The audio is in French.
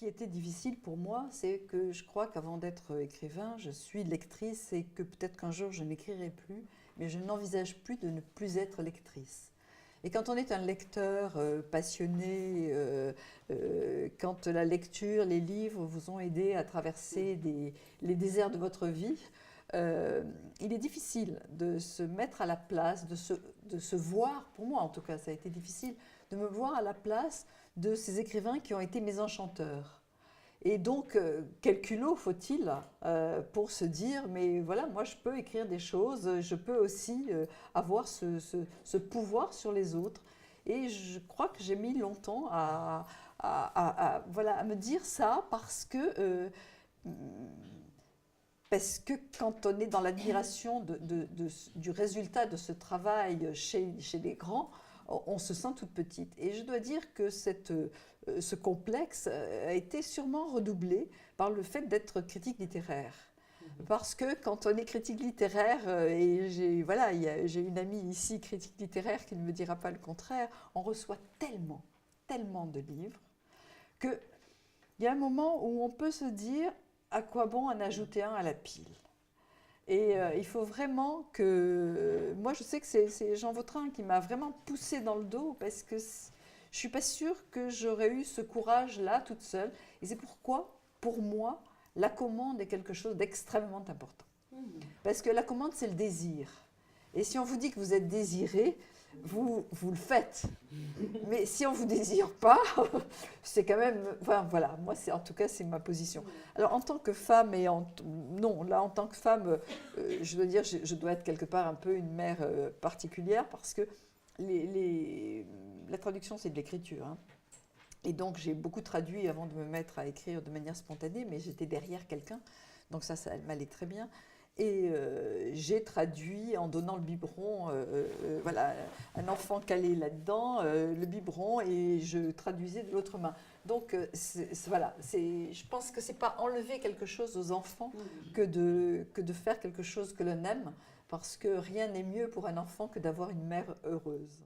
qui était difficile pour moi, c'est que je crois qu'avant d'être écrivain, je suis lectrice et que peut-être qu'un jour je n'écrirai plus, mais je n'envisage plus de ne plus être lectrice. Et quand on est un lecteur passionné, quand la lecture, les livres vous ont aidé à traverser les déserts de votre vie, il est difficile de se mettre à la place, de se voir, pour moi en tout cas ça a été difficile, de me voir à la place de ces écrivains qui ont été mes enchanteurs. Et donc, quel culot faut-il pour se dire, mais voilà, moi je peux écrire des choses, je peux aussi avoir ce pouvoir sur les autres. Et je crois que j'ai mis longtemps voilà, à me dire ça parce que quand on est dans l'admiration du résultat de ce travail chez les grands, on se sent toute petite. Et je dois dire que ce complexe a été sûrement redoublé par le fait d'être critique littéraire. Parce que quand on est critique littéraire, et j'ai une amie ici, critique littéraire, qui ne me dira pas le contraire, on reçoit tellement, tellement de livres, qu'il y a un moment où on peut se dire à quoi bon en ajouter un à la pile. Et il faut vraiment que... Moi, je sais que c'est Jean Vautrin qui m'a vraiment poussée dans le dos parce que je ne suis pas sûre que j'aurais eu ce courage-là toute seule. Et c'est pourquoi, pour moi, la commande est quelque chose d'extrêmement important. Parce que la commande, c'est le désir. Et si on vous dit que vous êtes désiré, vous le faites. Mais si on ne vous désire pas, c'est quand même... Enfin, voilà, moi, en tout cas, c'est ma position. Alors, en tant que femme, non, là, en tant que femme, je dois dire, je dois être quelque part un peu une mère particulière parce que la traduction, c'est de l'écriture. Hein. Et donc, j'ai beaucoup traduit avant de me mettre à écrire de manière spontanée, mais j'étais derrière quelqu'un. Donc ça m'allait très bien. Et j'ai traduit en donnant le biberon, voilà, un enfant calé là-dedans, le biberon, et je traduisais de l'autre main. Donc voilà, je pense que c'est pas enlever quelque chose aux enfants que de faire quelque chose que l'on aime, parce que rien n'est mieux pour un enfant que d'avoir une mère heureuse.